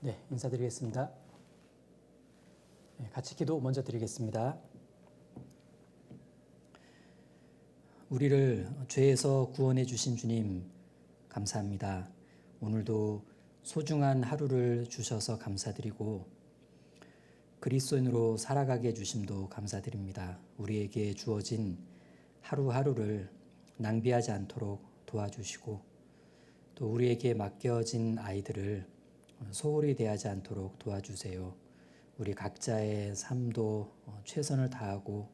네, 인사드리겠습니다. 같이 기도 먼저 드리겠습니다. 우리를 죄에서 구원해 주신 주님 감사합니다. 오늘도 소중한 하루를 주셔서 감사드리고 그리스도인으로 살아가게 해주심도 감사드립니다. 우리에게 주어진 하루하루를 낭비하지 않도록 도와주시고 또 우리에게 맡겨진 아이들을 소홀히 대하지 않도록 도와주세요. 우리 각자의 삶도 최선을 다하고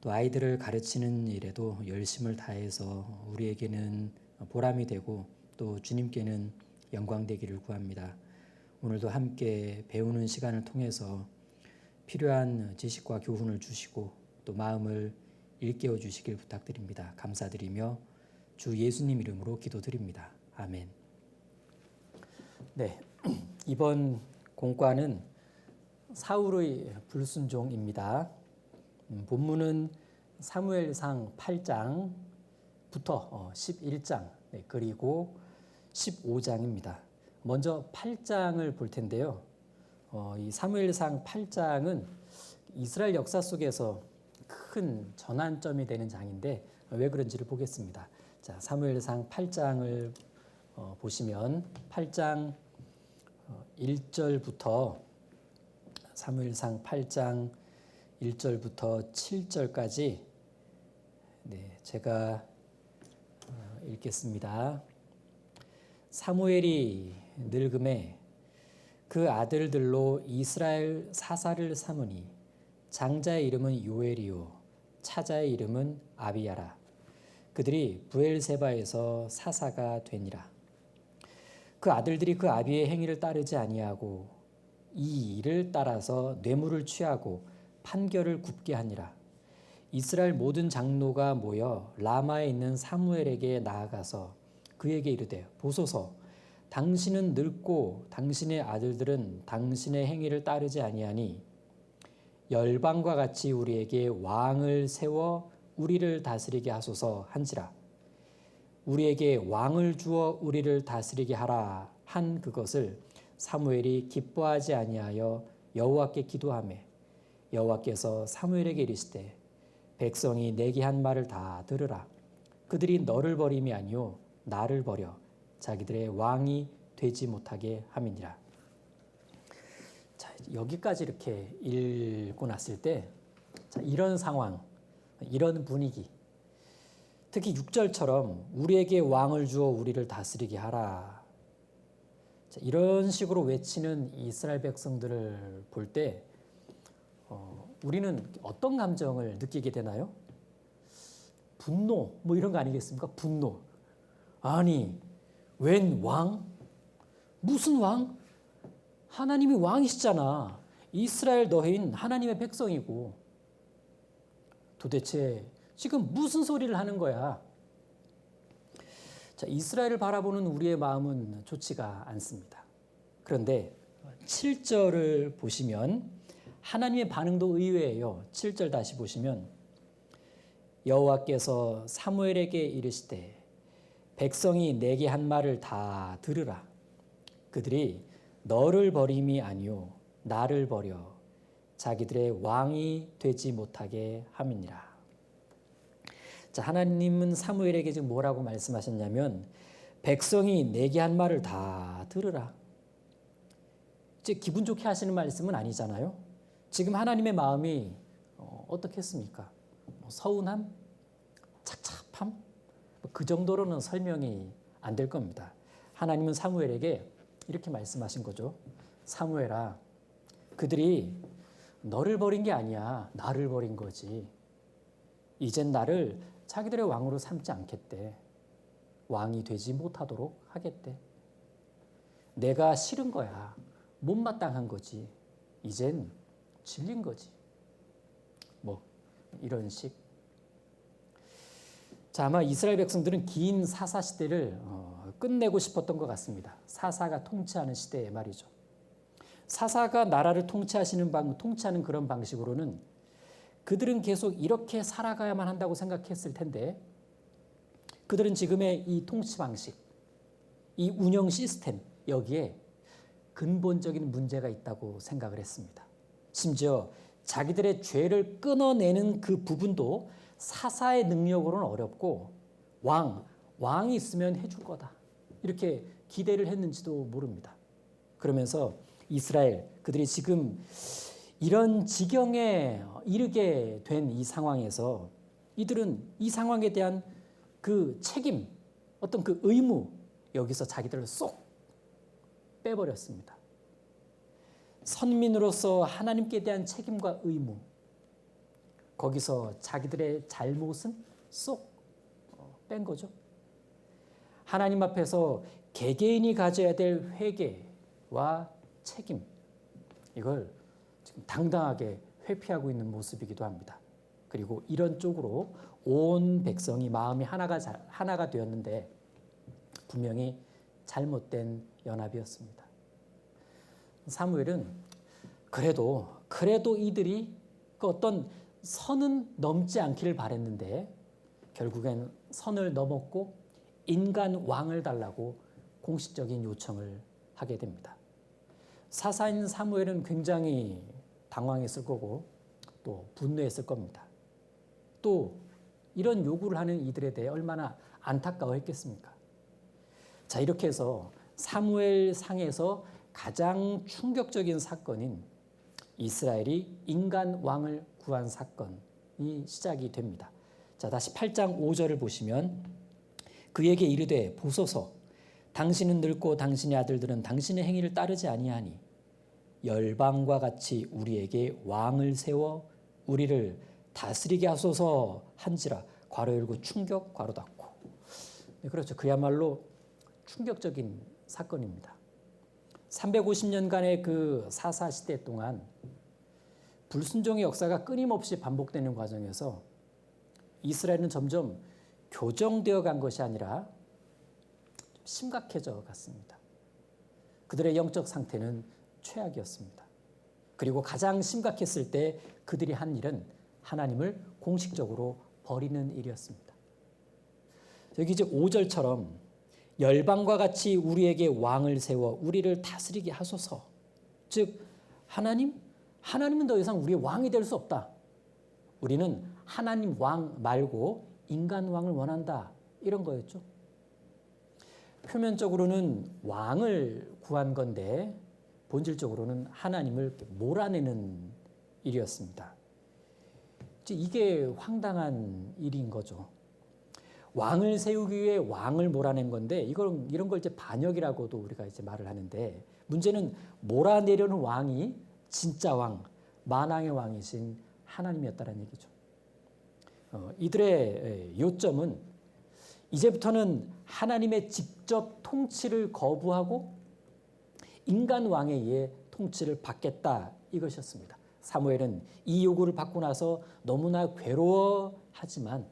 또 아이들을 가르치는 일에도 열심을 다해서 우리에게는 보람이 되고 또 주님께는 영광되기를 구합니다. 오늘도 함께 배우는 시간을 통해서 필요한 지식과 교훈을 주시고 또 마음을 일깨워 주시길 부탁드립니다. 감사드리며 주 예수님 이름으로 기도드립니다. 아멘. 네, 이번 공과는 사울의 불순종입니다. 본문은 사무엘상 8장부터 11장 그리고 15장입니다. 먼저 8장을 볼 텐데요. 이 사무엘상 8장은 이스라엘 역사 속에서 큰 전환점이 되는 장인데 왜 그런지를 보겠습니다. 자, 사무엘상 8장을 보시면 8장 1절부터 사무엘상 8장 1절부터 7절까지 제가 읽겠습니다. 사무엘이 늙음에 그 아들들로 이스라엘 사사를 삼으니 장자의 이름은 요엘이요 차자의 이름은 아비야라. 그들이 브엘세바에서 사사가 되니라. 그 아들들이 그 아비의 행위를 따르지 아니하고 이 일을 따라서 뇌물을 취하고 판결을 굽게 하니라. 이스라엘 모든 장로가 모여 라마에 있는 사무엘에게 나아가서 그에게 이르되 보소서 당신은 늙고 당신의 아들들은 당신의 행위를 따르지 아니하니 열방과 같이 우리에게 왕을 세워 우리를 다스리게 하소서 한지라. 우리에게 왕을 주어 우리를 다스리게 하라 한 그것을 사무엘이 기뻐하지 아니하여 여호와께 기도하매 여호와께서 사무엘에게 이르시되 백성이 내게 한 말을 다 들으라. 그들이 너를 버림이 아니요 나를 버려 자기들의 왕이 되지 못하게 함이니라. 자, 여기까지 이렇게 읽고 났을 때 이런 상황, 이런 분위기, 특히 6절처럼 우리에게 왕을 주어 우리를 다스리게 하라. 자, 이런 식으로 외치는 이스라엘 백성들을 볼 때 우리는 어떤 감정을 느끼게 되나요? 분노, 뭐 이런 거 아니겠습니까? 분노. 아니, 웬 왕? 무슨 왕? 하나님이 왕이시잖아. 이스라엘 너희는 하나님의 백성이고 도대체 지금 무슨 소리를 하는 거야? 자, 이스라엘을 바라보는 우리의 마음은 좋지가 않습니다. 그런데 7절을 보시면 하나님의 반응도 의외예요. 7절 다시 보시면 여호와께서 사무엘에게 이르시되 백성이 내게 한 말을 다 들으라. 그들이 너를 버림이 아니요 나를 버려 자기들의 왕이 되지 못하게 함이니라. 자, 하나님은 사무엘에게 지금 뭐라고 말씀하셨냐면 백성이 내게 한 말을 다 들으라. 이제 기분 좋게 하시는 말씀은 아니잖아요. 지금 하나님의 마음이 어떻겠습니까? 서운함? 착잡함? 그 정도로는 설명이 안 될 겁니다. 하나님은 사무엘에게 이렇게 말씀하신 거죠. 사무엘아, 그들이 너를 버린 게 아니야. 나를 버린 거지. 이젠 나를 자기들의 왕으로 삼지 않겠대. 왕이 되지 못하도록 하겠대. 내가 싫은 거야. 못마땅한 거지. 이젠 질린 거지. 뭐 이런 식. 자, 아마 이스라엘 백성들은 긴 사사 시대를 끝내고 싶었던 것 같습니다. 사사가 통치하는 시대에 말이죠. 사사가 나라를 통치하는 그런 방식으로는 그들은 계속 이렇게 살아가야만 한다고 생각했을 텐데 그들은 지금의 이 통치 방식, 이 운영 시스템 여기에 근본적인 문제가 있다고 생각을 했습니다. 심지어 자기들의 죄를 끊어내는 그 부분도 사사의 능력으로는 어렵고 왕이 있으면 해줄 거다. 이렇게 기대를 했는지도 모릅니다. 그러면서 이스라엘, 그들이 지금 이런 지경에 이르게 된 이 상황에서 이들은 이 상황에 대한 그 책임, 어떤 그 의무, 여기서 자기들을 쏙 빼버렸습니다. 선민으로서 하나님께 대한 책임과 의무, 거기서 자기들의 잘못은 쏙 뺀 거죠. 하나님 앞에서 개개인이 가져야 될 회개와 책임, 이걸 지금 당당하게 회피하고 있는 모습이기도 합니다. 그리고 이런 쪽으로 온 백성이 마음이 하나가 되었는데 분명히 잘못된 연합이었습니다. 사무엘은 그래도 이들이 그 어떤 선은 넘지 않기를 바랬는데 결국엔 선을 넘었고 인간 왕을 달라고 공식적인 요청을 하게 됩니다. 사사인 사무엘은 굉장히 당황했을 거고 또 분노했을 겁니다. 또 이런 요구를 하는 이들에 대해 얼마나 안타까워했겠습니까? 자, 이렇게 해서 사무엘 상에서 가장 충격적인 사건인 이스라엘이 인간 왕을 구한 사건이 시작이 됩니다. 자, 다시 8장 5절을 보시면 그에게 이르되 보소서 당신은 늙고 당신의 아들들은 당신의 행위를 따르지 아니하니 열방과 같이 우리에게 왕을 세워 우리를 다스리게 하소서 한지라. 괄호 열고 충격 괄호 닫고. 네, 그렇죠. 그야말로 충격적인 사건입니다. 350년간의 그 사사 시대 동안 불순종의 역사가 끊임없이 반복되는 과정에서 이스라엘은 점점 교정되어 간 것이 아니라 심각해져 갔습니다. 그들의 영적 상태는 최악이었습니다. 그리고 가장 심각했을 때 그들이 한 일은 하나님을 공식적으로 버리는 일이었습니다. 여기 이제 5절처럼 열방과 같이 우리에게 왕을 세워 우리를 다스리게 하소서. 즉 하나님은 더 이상 우리의 왕이 될 수 없다. 우리는 하나님 왕 말고 인간 왕을 원한다. 이런 거였죠. 표면적으로는 왕을 구한 건데 본질적으로는 하나님을 몰아내는 일이었습니다. 이게 황당한 일인 거죠. 왕을 세우기 위해 왕을 몰아낸 건데 이런 걸 이제 반역이라고도 우리가 이제 말을 하는데 문제는 몰아내려는 왕이 진짜 왕, 만왕의 왕이신 하나님이었다는 얘기죠. 이들의 요점은 이제부터는 하나님의 직접 통치를 거부하고 인간 왕에 의해 통치를 받겠다 이것이었습니다. 사무엘은 이 요구를 받고 나서 너무나 괴로워하지만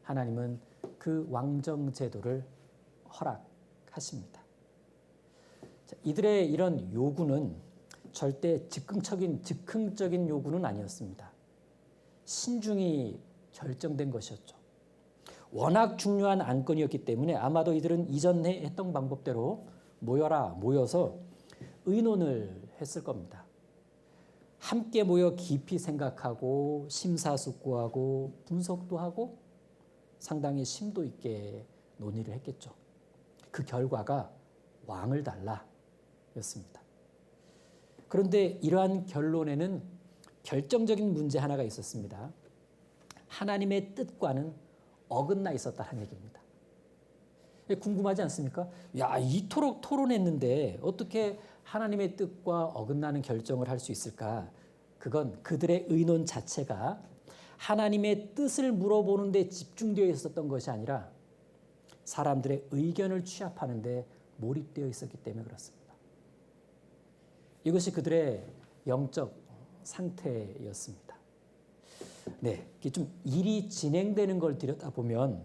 하나님은 그 왕정 제도를 허락하십니다. 이들의 이런 요구는 절대 즉흥적인 요구는 아니었습니다. 신중히 결정된 것이었죠. 워낙 중요한 안건이었기 때문에 아마도 이들은 이전에 했던 방법대로 모여서 의논을 했을 겁니다. 함께 모여 깊이 생각하고 심사숙고하고 분석도 하고 상당히 심도 있게 논의를 했겠죠. 그 결과가 왕을 달라 였습니다. 그런데 이러한 결론에는 결정적인 문제 하나가 있었습니다. 하나님의 뜻과는 어긋나 있었다는 얘기입니다. 궁금하지 않습니까? 야, 이토록 토론했는데 어떻게 하나님의 뜻과 어긋나는 결정을 할 수 있을까? 그건 그들의 의논 자체가 하나님의 뜻을 물어보는 데 집중되어 있었던 것이 아니라 사람들의 의견을 취합하는 데 몰입되어 있었기 때문에 그렇습니다. 이것이 그들의 영적 상태였습니다. 네, 좀 일이 진행되는 걸 들여다보면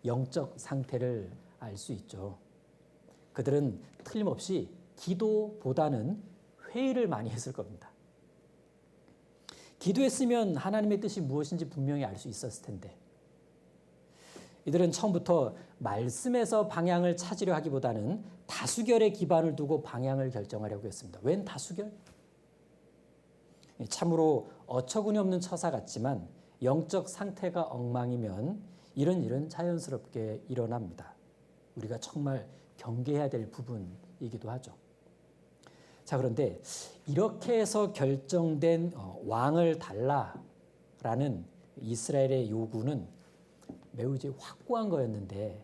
영적 상태를 알 수 있죠. 그들은 틀림없이 기도보다는 회의를 많이 했을 겁니다. 기도했으면 하나님의 뜻이 무엇인지 분명히 알 수 있었을 텐데 이들은 처음부터 말씀에서 방향을 찾으려 하기보다는 다수결에 기반을 두고 방향을 결정하려고 했습니다. 웬 다수결? 참으로 어처구니 없는 처사 같지만 영적 상태가 엉망이면 이런 일은 자연스럽게 일어납니다. 우리가 정말 경계해야 될 부분이기도 하죠. 자, 그런데 이렇게 해서 결정된 왕을 달라라는 이스라엘의 요구는 매우 이제 확고한 거였는데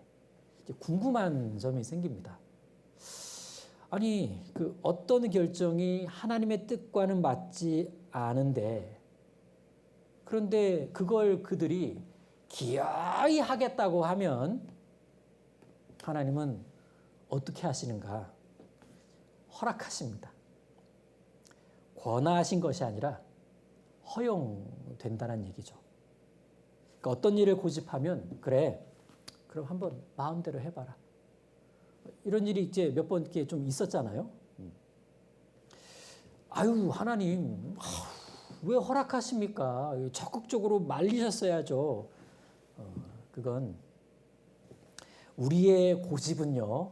이제 궁금한 점이 생깁니다. 아니, 그 어떤 결정이 하나님의 뜻과는 맞지 않은데 그런데 그걸 그들이 기어이 하겠다고 하면 하나님은 어떻게 하시는가? 허락하십니다. 권하신 것이 아니라 허용된다는 얘기죠. 그러니까 어떤 일을 고집하면 그래, 그럼 한번 마음대로 해봐라. 이런 일이 이제 몇 번 이렇게 좀 있었잖아요. 아유, 하나님, 왜 허락하십니까? 적극적으로 말리셨어야죠. 그건 우리의 고집은요,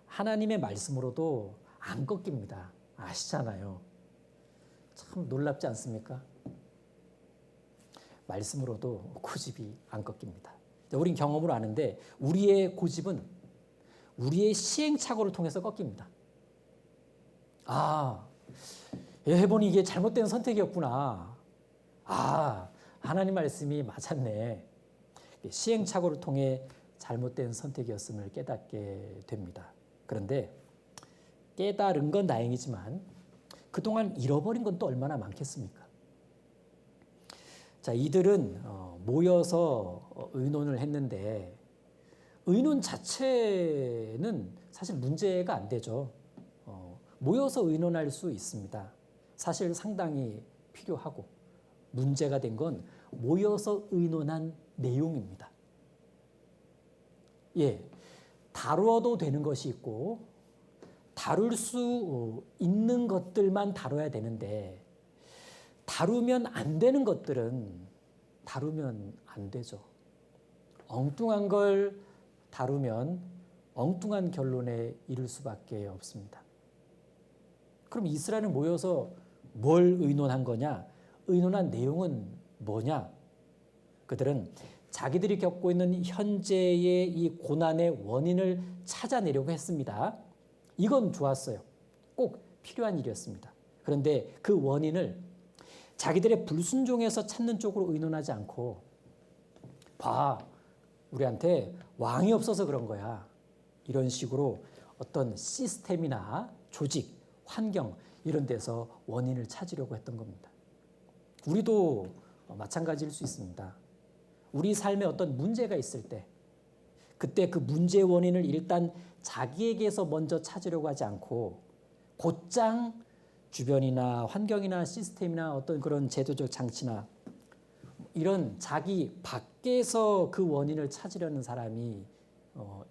하나님의 말씀으로도 안 꺾입니다. 아시잖아요. 참 놀랍지 않습니까? 말씀으로도 고집이 안 꺾입니다. 우린 경험으로 아는데 우리의 고집은 우리의 시행착오를 통해서 꺾입니다. 아, 해보니 이게 잘못된 선택이었구나. 아, 하나님 말씀이 맞았네. 시행착오를 통해 잘못된 선택이었음을 깨닫게 됩니다. 그런데 깨달은 건 다행이지만 그동안 잃어버린 건 또 얼마나 많겠습니까? 자, 이들은 모여서 의논을 했는데 의논 자체는 사실 문제가 안 되죠. 모여서 의논할 수 있습니다. 사실 상당히 필요하고 문제가 된 건 모여서 의논한 내용입니다. 예, 다루어도 되는 것이 있고 다룰 수 있는 것들만 다뤄야 되는데 다루면 안 되는 것들은 다루면 안 되죠. 엉뚱한 걸 다루면 엉뚱한 결론에 이를 수밖에 없습니다. 그럼 이스라엘은 모여서 뭘 의논한 거냐? 의논한 내용은 뭐냐? 그들은 자기들이 겪고 있는 현재의 이 고난의 원인을 찾아내려고 했습니다. 이건 좋았어요. 꼭 필요한 일이었습니다. 그런데 그 원인을 자기들의 불순종에서 찾는 쪽으로 의논하지 않고 봐, 우리한테 왕이 없어서 그런 거야. 이런 식으로 어떤 시스템이나 조직, 환경 이런 데서 원인을 찾으려고 했던 겁니다. 우리도 마찬가지일 수 있습니다. 우리 삶에 어떤 문제가 있을 때 그때 그 문제의 원인을 일단 자기에게서 먼저 찾으려고 하지 않고 곧장 주변이나 환경이나 시스템이나 어떤 그런 제도적 장치나 이런 자기 밖에서 그 원인을 찾으려는 사람이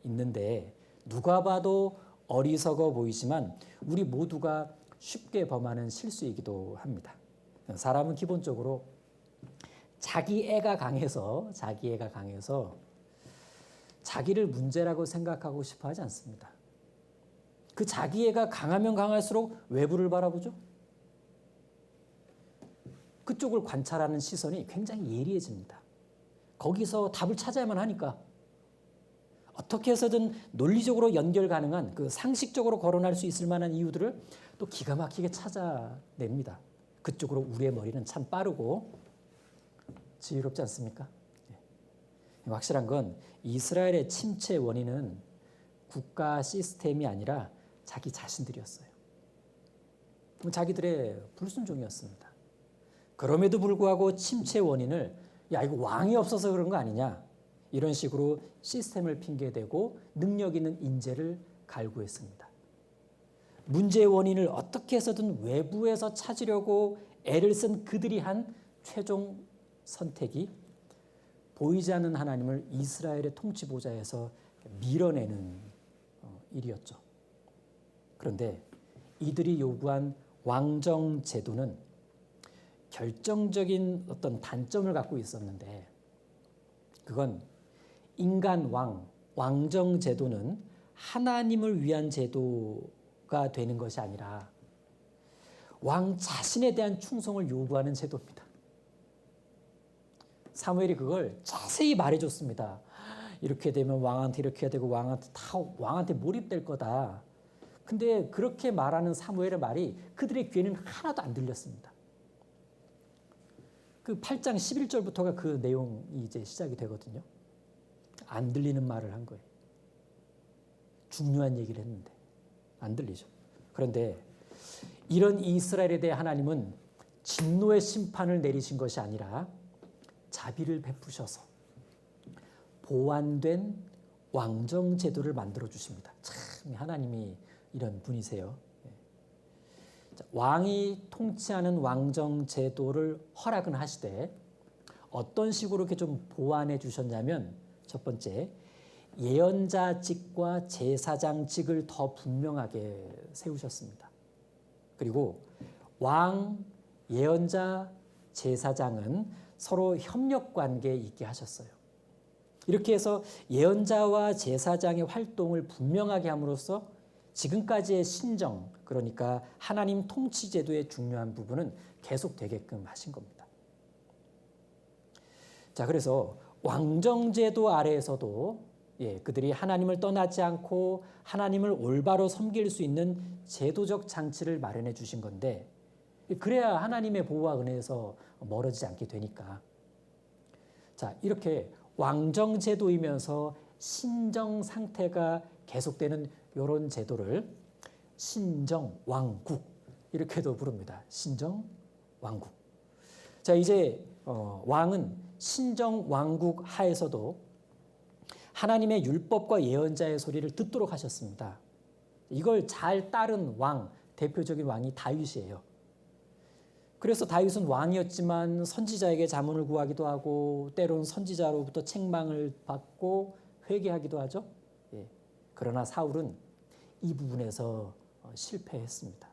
있는데 누가 봐도 어리석어 보이지만 우리 모두가 쉽게 범하는 실수이기도 합니다. 사람은 기본적으로 자기애가 강해서 자기를 문제라고 생각하고 싶어 하지 않습니다. 그 자기애가 강하면 강할수록 외부를 바라보죠. 그쪽을 관찰하는 시선이 굉장히 예리해집니다. 거기서 답을 찾아야만 하니까 어떻게 해서든 논리적으로 연결 가능한 그 상식적으로 거론할 수 있을 만한 이유들을 또 기가 막히게 찾아냅니다. 그쪽으로 우리의 머리는 참 빠르고 지혜롭지 않습니까? 확실한 건 이스라엘의 침체 원인은 국가 시스템이 아니라 자기 자신들이었어요. 자기들의 불순종이었습니다. 그럼에도 불구하고 침체 원인을 야, 이거 왕이 없어서 그런 거 아니냐 이런 식으로 시스템을 핑계대고 능력 있는 인재를 갈구했습니다. 문제의 원인을 어떻게 해서든 외부에서 찾으려고 애를 쓴 그들이 한 최종 선택이 보이지 않는 하나님을 이스라엘의 통치보좌에서 밀어내는 일이었죠. 그런데 이들이 요구한 왕정 제도는 결정적인 어떤 단점을 갖고 있었는데 그건 인간 왕정 제도는 하나님을 위한 제도가 되는 것이 아니라 왕 자신에 대한 충성을 요구하는 제도입니다. 사무엘이 그걸 자세히 말해줬습니다. 이렇게 되면 왕한테 이렇게 해야 되고 왕한테 몰입될 거다. 근데 그렇게 말하는 사무엘의 말이 그들의 귀에는 하나도 안 들렸습니다. 그 8장 11절부터가 그 내용이 이제 시작이 되거든요. 안 들리는 말을 한 거예요. 중요한 얘기를 했는데 안 들리죠. 그런데 이런 이스라엘에 대해 하나님은 진노의 심판을 내리신 것이 아니라 자비를 베푸셔서 보완된 왕정 제도를 만들어 주십니다. 참 하나님이 이런 분이세요. 왕이 통치하는 왕정 제도를 허락은 하시되 어떤 식으로 이렇게 좀 보완해 주셨냐면 첫 번째, 예언자직과 제사장직을 더 분명하게 세우셨습니다. 그리고 왕, 예언자, 제사장은 서로 협력 관계에 있게 하셨어요. 이렇게 해서 예언자와 제사장의 활동을 분명하게 함으로써 지금까지의 신정, 그러니까 하나님 통치 제도의 중요한 부분은 계속되게끔 하신 겁니다. 자, 그래서 왕정 제도 아래에서도 그들이 하나님을 떠나지 않고 하나님을 올바로 섬길 수 있는 제도적 장치를 마련해 주신 건데, 그래야 하나님의 보호와 은혜에서 멀어지지 않게 되니까. 자, 이렇게 왕정 제도이면서 신정 상태가 계속되는 이런 제도를 신정왕국 이렇게도 부릅니다. 신정왕국. 자, 이제 왕은 신정왕국 하에서도 하나님의 율법과 예언자의 소리를 듣도록 하셨습니다. 이걸 잘 따른 왕, 대표적인 왕이 다윗이에요. 그래서 다윗은 왕이었지만 선지자에게 자문을 구하기도 하고 때론 선지자로부터 책망을 받고 회개하기도 하죠. 그러나 사울은 이 부분에서 실패했습니다.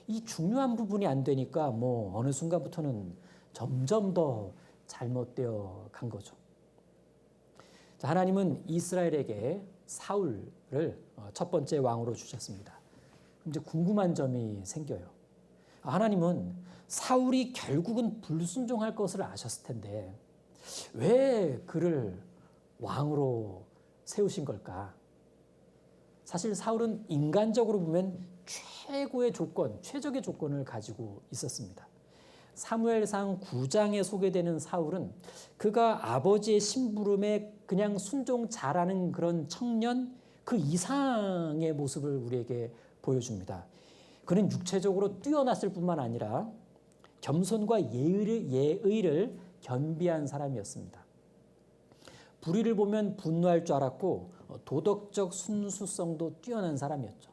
이 중요한 부분이 안 되니까 어느 순간부터는 점점 더 잘못되어 간 거죠. 자, 하나님은 이스라엘에게 사울을 첫 번째 왕으로 주셨습니다. 이제 궁금한 점이 생겨요. 하나님은 사울이 결국은 불순종할 것을 아셨을 텐데 왜 그를 왕으로 세우신 걸까? 사실 사울은 인간적으로 보면 최고의 조건, 최적의 조건을 가지고 있었습니다. 사무엘상 9장에 소개되는 사울은 그가 아버지의 심부름에 그냥 순종 잘하는 그런 청년 그 이상의 모습을 우리에게 보여줍니다. 그는 육체적으로 뛰어났을 뿐만 아니라 겸손과 예의를 겸비한 사람이었습니다. 불의를 보면 분노할 줄 알았고 도덕적 순수성도 뛰어난 사람이었죠.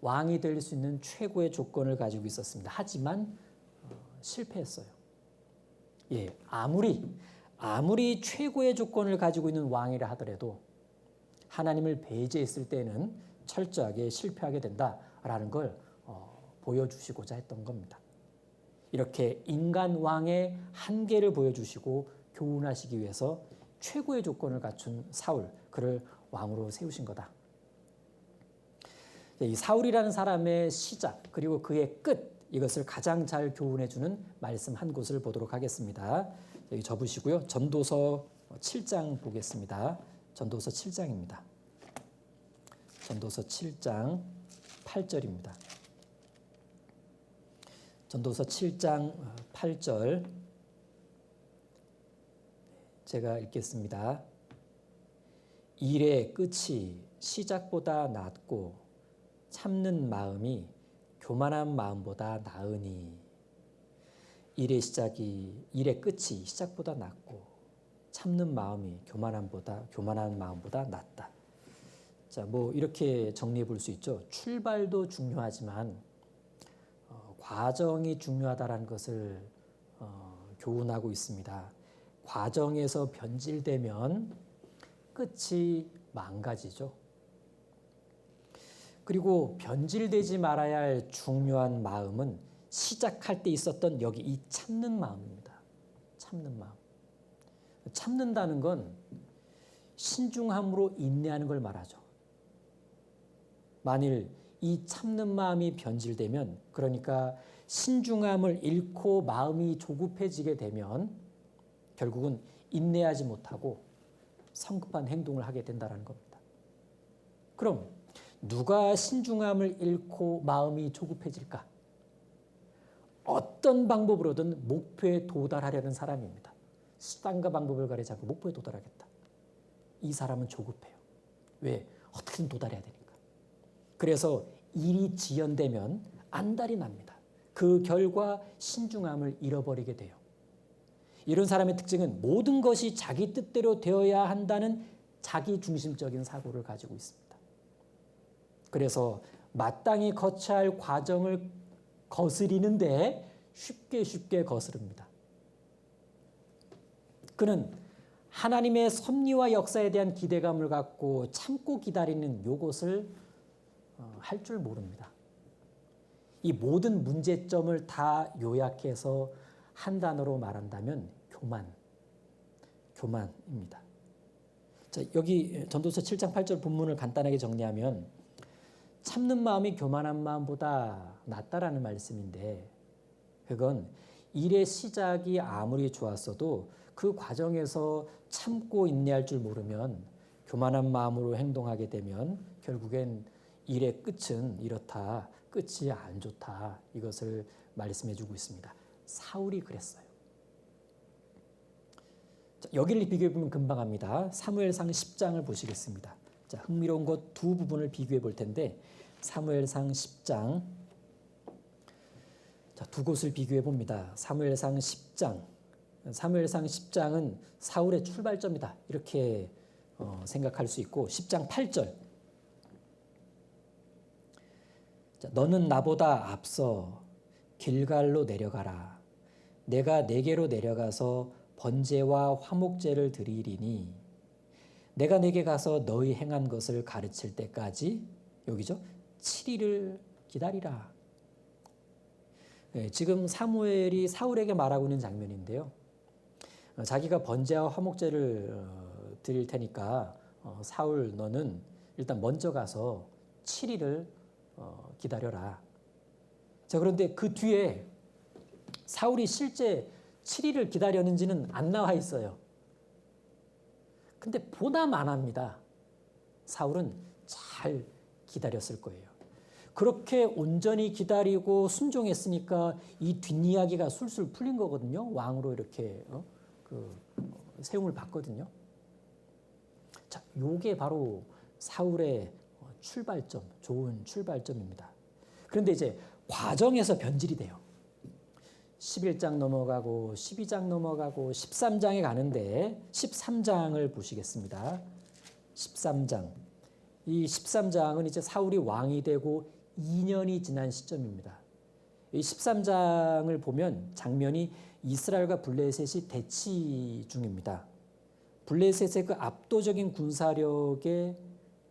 왕이 될 수 있는 최고의 조건을 가지고 있었습니다. 하지만 실패했어요. 아무리 최고의 조건을 가지고 있는 왕이라 하더라도 하나님을 배제했을 때는 철저하게 실패하게 된다라는 걸 보여주시고자 했던 겁니다. 이렇게 인간 왕의 한계를 보여주시고 교훈하시기 위해서 최고의 조건을 갖춘 사울, 그를 왕으로 세우신 거다. 이 사울이라는 사람의 시작 그리고 그의 끝, 이것을 가장 잘 교훈해주는 말씀 한 곳을 보도록 하겠습니다. 여기 접으시고요. 전도서 7장 보겠습니다. 전도서 7장입니다. 전도서 7장 8절입니다. 전도서 7장 8절 제가 읽겠습니다. 일의 끝이 시작보다 낫고 참는 마음이 교만한 마음보다 나으니. 일의 끝이 시작보다 낫고 참는 마음이 교만한 마음보다 낫다. 자, 이렇게 정리해 볼 수 있죠. 출발도 중요하지만 과정이 중요하다라는 것을 교훈하고 있습니다. 과정에서 변질되면 끝이 망가지죠. 그리고 변질되지 말아야 할 중요한 마음은 시작할 때 있었던 여기 이 참는 마음입니다. 참는 마음. 참는다는 건 신중함으로 인내하는 걸 말하죠. 만일 이 참는 마음이 변질되면, 그러니까 신중함을 잃고 마음이 조급해지게 되면 결국은 인내하지 못하고 성급한 행동을 하게 된다는 겁니다. 그럼 누가 신중함을 잃고 마음이 조급해질까? 어떤 방법으로든 목표에 도달하려는 사람입니다. 수단과 방법을 가리지 않고 목표에 도달하겠다. 이 사람은 조급해요. 왜? 어떻게든 도달해야 되니까. 그래서 일이 지연되면 안달이 납니다. 그 결과 신중함을 잃어버리게 돼요. 이런 사람의 특징은 모든 것이 자기 뜻대로 되어야 한다는 자기중심적인 사고를 가지고 있습니다. 그래서 마땅히 거쳐야 할 과정을 거스리는데 쉽게 거스릅니다. 그는 하나님의 섭리와 역사에 대한 기대감을 갖고 참고 기다리는 요것을 할 줄 모릅니다. 이 모든 문제점을 다 요약해서 한 단어로 말한다면 교만입니다. 자, 여기 전도서 7장 8절 본문을 간단하게 정리하면 참는 마음이 교만한 마음보다 낫다라는 말씀인데, 그건 일의 시작이 아무리 좋았어도 그 과정에서 참고 인내할 줄 모르면, 교만한 마음으로 행동하게 되면 결국엔 일의 끝은 이렇다, 끝이 안 좋다, 이것을 말씀해 주고 있습니다. 사울이 그랬어요. 자, 여기를 비교해 보면 금방 합니다. 사무엘상 10장을 보시겠습니다. 자, 흥미로운 것 두 부분을 비교해 볼 텐데, 사무엘상 10장, 자, 두 곳을 비교해 봅니다. 사무엘상 10장은 사울의 출발점이다, 이렇게 생각할 수 있고, 10장 8절, 자, 너는 나보다 앞서 길갈로 내려가라. 내가 네게로 내려가서 번제와 화목제를 드리리니 내가 네게 가서 너희 행한 것을 가르칠 때까지, 여기죠, 7일을 기다리라. 네, 지금 사무엘이 사울에게 말하고 있는 장면인데요. 자기가 번제와 화목제를 드릴 테니까 사울, 너는 일단 먼저 가서 7일을 기다려라. 자, 그런데 그 뒤에 사울이 실제 7일을 기다렸는지는 안 나와 있어요. 근데 보남 안 합니다. 사울은 잘 기다렸을 거예요. 그렇게 온전히 기다리고 순종했으니까 이 뒷이야기가 술술 풀린 거거든요. 왕으로 이렇게 세움을 받거든요. 자, 요게 바로 사울의 출발점, 좋은 출발점입니다. 그런데 이제 과정에서 변질이 돼요. 11장 넘어가고 12장 넘어가고 13장에 가는데 13장을 보시겠습니다. 13장. 이 13장은 이제 사울이 왕이 되고 2년이 지난 시점입니다. 이 13장을 보면 장면이 이스라엘과 블레셋이 대치 중입니다. 블레셋의 그 압도적인 군사력에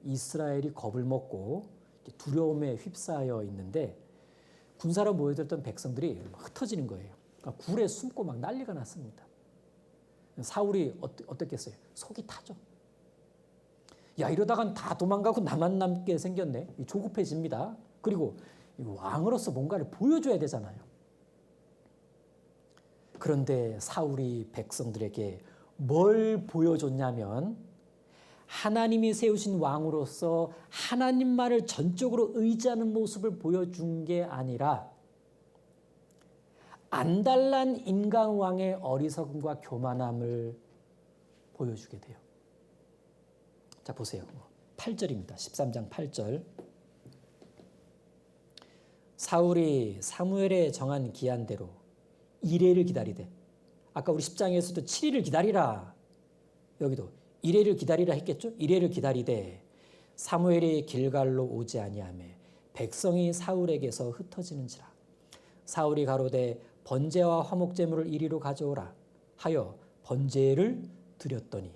이스라엘이 겁을 먹고 두려움에 휩싸여 있는데, 군사로 모여들었던 백성들이 흩어지는 거예요. 그러니까 굴에 숨고 막 난리가 났습니다. 사울이 어떻겠어요? 속이 타죠. 야, 이러다간 다 도망가고 나만 남게 생겼네. 조급해집니다. 그리고 왕으로서 뭔가를 보여줘야 되잖아요. 그런데 사울이 백성들에게 뭘 보여줬냐면, 하나님이 세우신 왕으로서 하나님만을 전적으로 의지하는 모습을 보여준 게 아니라 안달난 인간왕의 어리석음과 교만함을 보여주게 돼요. 자, 보세요. 8절입니다. 13장 8절. 사울이 사무엘에 정한 기한대로 이레를 기다리되, 아까 우리 10장에서도 7일을 기다리라, 여기도 이레를 기다리라 했겠죠? 이레를 기다리되 사무엘이 길갈로 오지 아니하며 백성이 사울에게서 흩어지는지라. 사울이 가로되 번제와 화목제물을 이리로 가져오라 하여 번제를 드렸더니,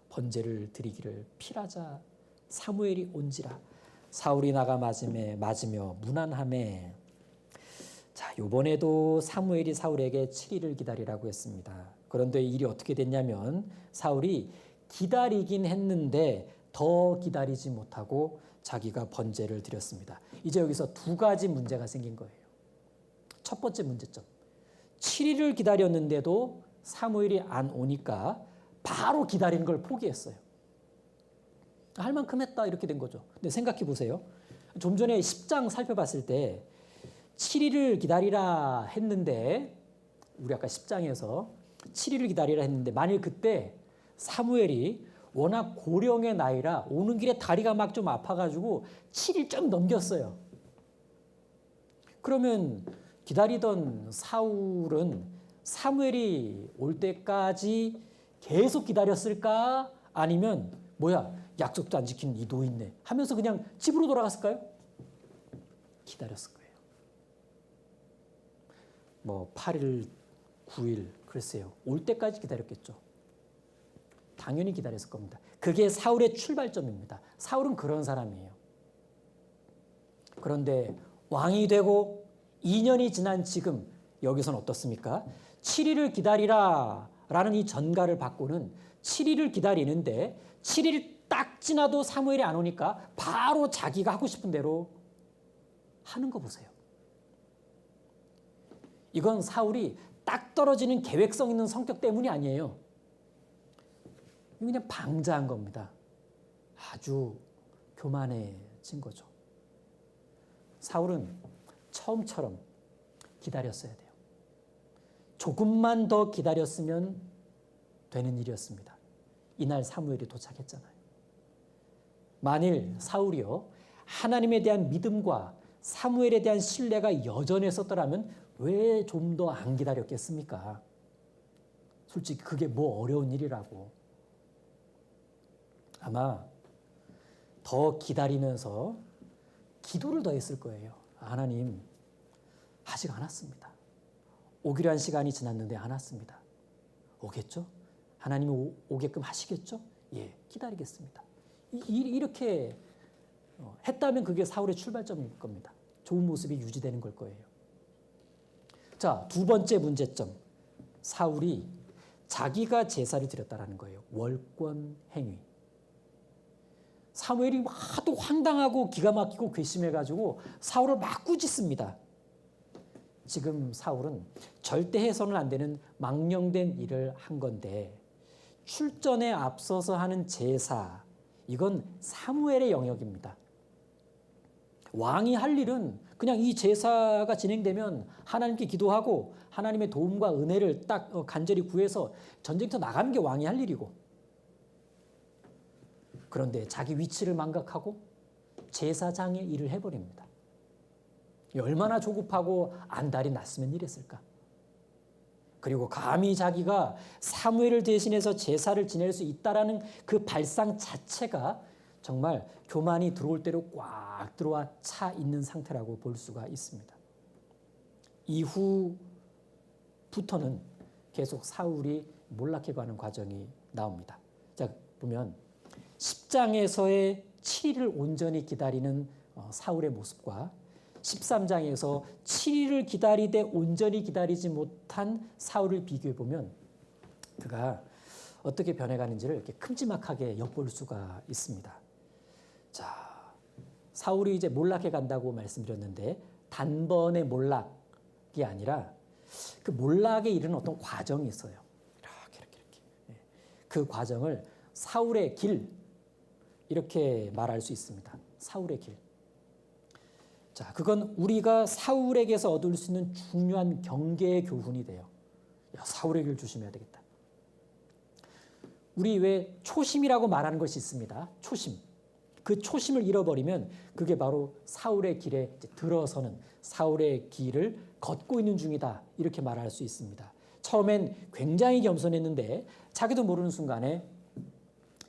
번제를 드리기를 필하자 사무엘이 온지라. 사울이 나가 맞으며 무난하매. 자, 이번에도 사무엘이 사울에게 7일을 기다리라고 했습니다. 그런데 일이 어떻게 됐냐면, 사울이 기다리긴 했는데 더 기다리지 못하고 자기가 번제를 드렸습니다. 이제 여기서 두 가지 문제가 생긴 거예요. 첫 번째 문제점. 7일을 기다렸는데도 사무엘이 안 오니까 바로 기다리는 걸 포기했어요. 할 만큼 했다 이렇게 된 거죠. 근데 생각해 보세요. 좀 전에 10장 살펴봤을 때 7일을 기다리라 했는데 우리 아까 10장에서 7일을 기다리라 했는데 만일 그때 사무엘이 워낙 고령의 나이라 오는 길에 다리가 막 좀 아파가지고 7일 좀 넘겼어요. 그러면 기다리던 사울은 사무엘이 올 때까지 계속 기다렸을까? 아니면 뭐야 약속도 안 지킨 이 노인네 하면서 그냥 집으로 돌아갔을까요? 기다렸을 거예요. 뭐 8일, 9일 글쎄요. 올 때까지 기다렸겠죠. 당연히 기다렸을 겁니다. 그게 사울의 출발점입니다. 사울은 그런 사람이에요. 그런데 왕이 되고 2년이 지난 지금 여기서는 어떻습니까? 7일을 기다리라 라는 이 전가를 받고는 7일을 기다리는데 7일 딱 지나도 사무엘이 안 오니까 바로 자기가 하고 싶은 대로 하는 거 보세요. 이건 사울이 딱 떨어지는 계획성 있는 성격 때문이 아니에요. 그냥 방자한 겁니다. 아주 교만해진 거죠. 사울은 처음처럼 기다렸어야 돼요. 조금만 더 기다렸으면 되는 일이었습니다. 이날 사무엘이 도착했잖아요. 만일 사울이요 하나님에 대한 믿음과 사무엘에 대한 신뢰가 여전했었더라면 왜 좀 더 안 기다렸겠습니까? 솔직히 그게 뭐 어려운 일이라고. 아마 더 기다리면서 기도를 더 했을 거예요. 하나님 아직 안 왔습니다. 오기로 한 시간이 지났는데 안 왔습니다. 오겠죠? 하나님이 오게끔 하시겠죠? 예, 기다리겠습니다. 이렇게 했다면 그게 사울의 출발점일 겁니다. 좋은 모습이 유지되는 걸 거예요. 자, 두 번째 문제점. 사울이 자기가 제사를 드렸다라는 거예요. 월권 행위. 사무엘이 하도 황당하고 기가 막히고 괘씸해가지고 사울을 막 꾸짖습니다. 지금 사울은 절대 해서는 안 되는 망령된 일을 한 건데 출전에 앞서서 하는 제사, 이건 사무엘의 영역입니다. 왕이 할 일은 그냥 이 제사가 진행되면 하나님께 기도하고 하나님의 도움과 은혜를 딱 간절히 구해서 전쟁터 나가는 게 왕이 할 일이고, 그런데 자기 위치를 망각하고 제사장의 일을 해버립니다. 얼마나 조급하고 안달이 났으면 이랬을까. 그리고 감히 자기가 사무엘을 대신해서 제사를 지낼 수 있다라는 그 발상 자체가 정말 교만이 들어올 대로 꽉 들어와 차 있는 상태라고 볼 수가 있습니다. 이후부터는 계속 사울이 몰락해가는 과정이 나옵니다. 자, 보면 10장에서의 7일을 온전히 기다리는 사울의 모습과 13장에서 7일을 기다리되 온전히 기다리지 못한 사울을 비교해 보면 그가 어떻게 변해가는지를 이렇게 큼지막하게 엿볼 수가 있습니다. 자, 사울이 이제 몰락해 간다고 말씀드렸는데 단번에 몰락이 아니라 그 몰락에 이르는 어떤 과정이 있어요. 이렇게. 그 과정을 사울의 길, 이렇게 말할 수 있습니다. 사울의 길. 자, 그건 우리가 사울에게서 얻을 수 있는 중요한 경계의 교훈이 돼요. 야, 사울의 길 조심해야 되겠다. 우리 왜 초심이라고 말하는 것이 있습니다. 초심. 그 초심을 잃어버리면 그게 바로 사울의 길에 들어서는, 사울의 길을 걷고 있는 중이다, 이렇게 말할 수 있습니다. 처음엔 굉장히 겸손했는데 자기도 모르는 순간에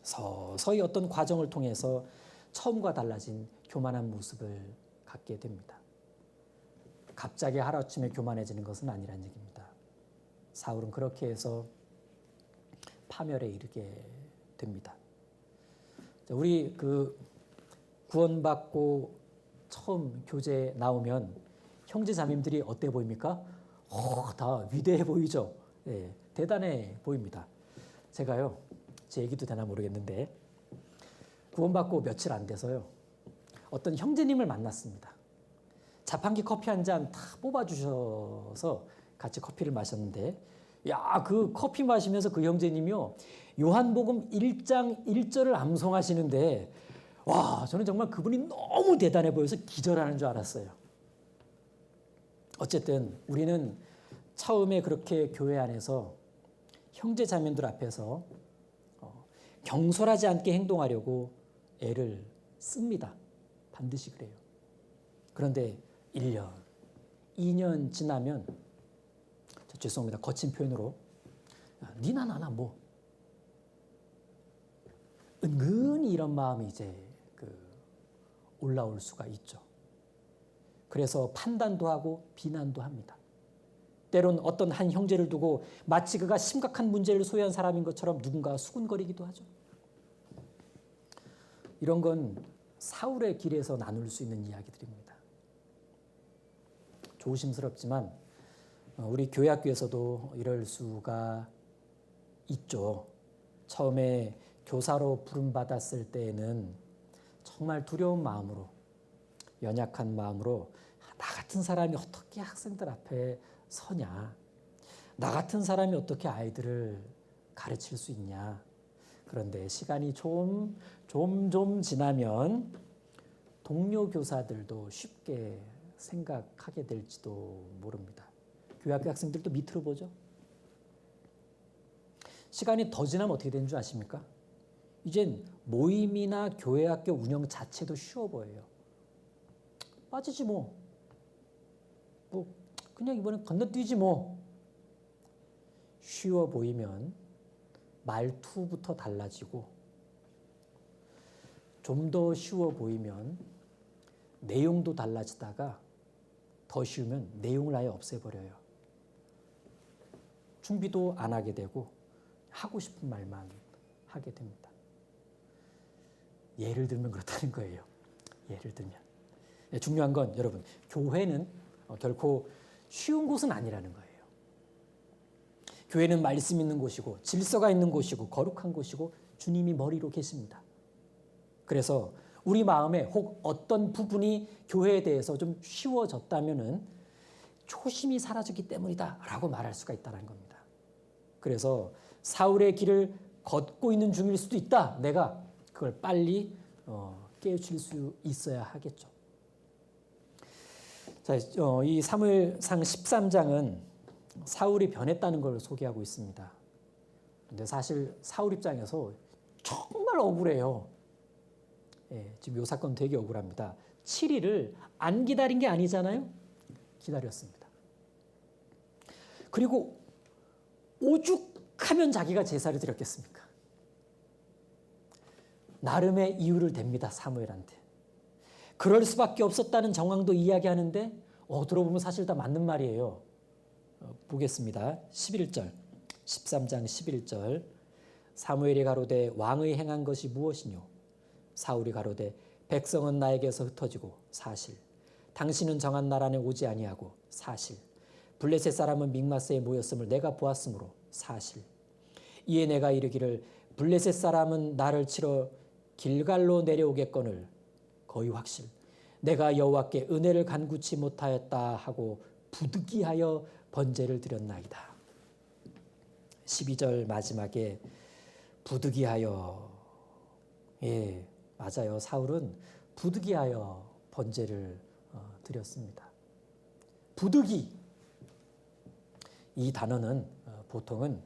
서서히 어떤 과정을 통해서 처음과 달라진 교만한 모습을 갖게 됩니다. 갑자기 하루아침에 교만해지는 것은 아니라는 얘기입니다. 사울은 그렇게 해서 파멸에 이르게 됩니다. 우리 구원받고 처음 교제 나오면 형제 자매들이 어때 보입니까? 다 위대해 보이죠. 예, 대단해 보입니다. 제가요 제 얘기도 되나 모르겠는데 구원받고 며칠 안 돼서요. 어떤 형제님을 만났습니다. 자판기 커피 한 잔 다 뽑아주셔서 같이 커피를 마셨는데 야, 그 커피 마시면서 그 형제님이요. 요한복음 1장 1절을 암송하시는데 와, 저는 정말 그분이 너무 대단해 보여서 기절하는 줄 알았어요. 어쨌든 우리는 처음에 그렇게 교회 안에서 형제 자매들 앞에서 경솔하지 않게 행동하려고 애를 씁니다. 반드시 그래요. 그런데 1년, 2년 지나면 죄송합니다. 거친 표현으로 니나 나나 뭐 은근히 이런 마음이 이제 올라올 수가 있죠. 그래서 판단도 하고 비난도 합니다. 때론 어떤 한 형제를 두고 마치 그가 심각한 문제를 소유한 사람인 것처럼 누군가 수군거리기도 하죠. 이런 건 사울의 길에서 나눌 수 있는 이야기들입니다. 조심스럽지만 우리 교회학교에서도 이럴 수가 있죠. 처음에 교사로 부름받았을 때에는 정말 두려운 마음으로 연약한 마음으로 나 같은 사람이 어떻게 학생들 앞에 서냐, 나 같은 사람이 어떻게 아이들을 가르칠 수 있냐. 그런데 시간이 좀 지나면 동료 교사들도 쉽게 생각하게 될지도 모릅니다. 교회학교 학생들도 밑으로 보죠. 시간이 더 지나면 어떻게 되는 줄 아십니까? 이젠 모임이나 교회학교 운영 자체도 쉬워 보여요. 빠지지 뭐 그냥 이번엔 건너뛰지 뭐. 쉬워 보이면 말투부터 달라지고 좀 더 쉬워 보이면 내용도 달라지다가 더 쉬우면 내용을 아예 없애버려요. 준비도 안 하게 되고 하고 싶은 말만 하게 됩니다. 예를 들면 그렇다는 거예요. 예를 들면. 중요한 건 여러분, 교회는 결코 쉬운 곳은 아니라는 거예요. 교회는 말씀 있는 곳이고 질서가 있는 곳이고 거룩한 곳이고 주님이 머리로 계십니다. 그래서 우리 마음에 혹 어떤 부분이 교회에 대해서 좀 쉬워졌다면은 초심이 사라졌기 때문이다라고 말할 수가 있다는 겁니다. 그래서 사울의 길을 걷고 있는 중일 수도 있다. 내가 그걸 빨리 깨우칠 수 있어야 하겠죠. 자, 이 사무엘상 13장은 사울이 변했다는 걸 소개하고 있습니다. 근데 사실 사울 입장에서 정말 억울해요. 지금 이 사건 되게 억울합니다. 7일을 안 기다린 게 아니잖아요. 기다렸습니다. 그리고 오죽하면 자기가 제사를 드렸겠습니까? 나름의 이유를 댑니다. 사무엘한테. 그럴 수밖에 없었다는 정황도 이야기하는데 들어보면 사실 다 맞는 말이에요. 보겠습니다. 11절, 13장 11절. 사무엘이 가로되 왕의 행한 것이 무엇이뇨? 사울이 가로되 백성은 나에게서 흩어지고 사실. 당신은 정한 날 안에 오지 아니하고 사실. 블레셋 사람은 믹마스에 모였음을 내가 보았으므로 사실. 이에 내가 이르기를 블레셋 사람은 나를 치러 길갈로 내려오겠거늘 거의 확실. 내가 여호와께 은혜를 간구치 못하였다 하고 부득이하여 번제를 드렸나이다. 12절 마지막에 부득이하여. 맞아요. 사울은 부득이하여 번제를 드렸습니다. 부득이. 이 단어는 보통은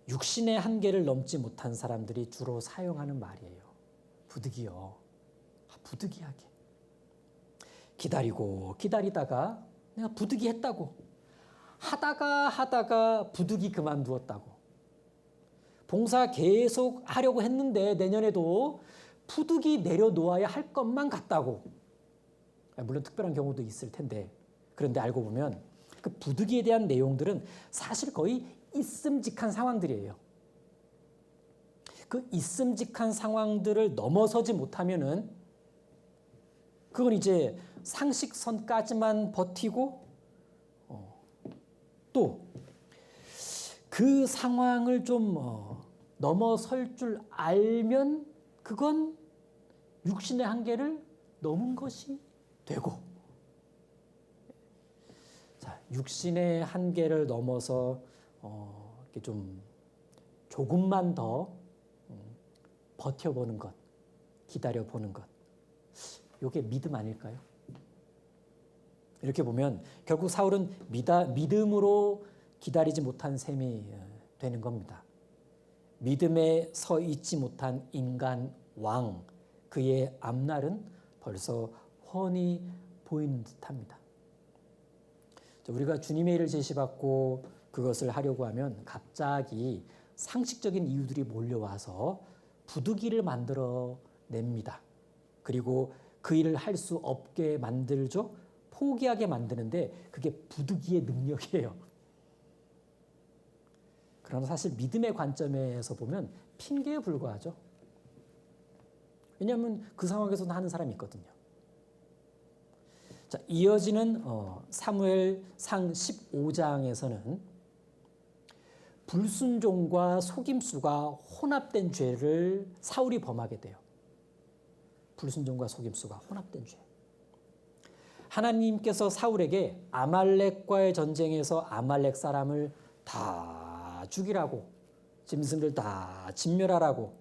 육신의 한계를 넘지 못한 사람들이 주로 사용하는 말이에요. 부득이요. 부득이하게. 기다리고 기다리다가 내가 부득이했다고. 하다가 부득이 그만두었다고. 봉사 계속 하려고 했는데 내년에도 부득이 내려놓아야 할 것만 같다고. 물론 특별한 경우도 있을 텐데. 그런데 알고 보면 그 부득이에 대한 내용들은 사실 거의 있음직한 상황들이에요. 그 있음직한 상황들을 넘어서지 못하면은 그건 이제 상식선까지만 버티고 또 그 상황을 좀 넘어설 줄 알면 그건 육신의 한계를 넘은 것이 되고, 자, 육신의 한계를 넘어서 이렇게 좀 조금만 더 버텨보는 것, 기다려보는 것, 이게 믿음 아닐까요? 이렇게 보면 결국 사울은 믿음으로 기다리지 못한 셈이 되는 겁니다. 믿음에 서 있지 못한 인간 왕, 그의 앞날은 벌써 훤히 보이는 듯합니다. 우리가 주님의 일을 제시받고 그것을 하려고 하면 갑자기 상식적인 이유들이 몰려와서 부득이를 만들어 냅니다. 그리고 그 일을 할 수 없게 만들죠. 포기하게 만드는데 그게 부득이의 능력이에요. 그러나 사실 믿음의 관점에서 보면 핑계에 불과하죠. 왜냐하면 그 상황에서는 하는 사람이 있거든요. 자, 이어지는 사무엘상 15장에서는 불순종과 속임수가 혼합된 죄를 사울이 범하게 돼요. 불순종과 속임수가 혼합된 죄. 하나님께서 사울에게 아말렉과의 전쟁에서 아말렉 사람을 다 죽이라고, 짐승들 다 진멸하라고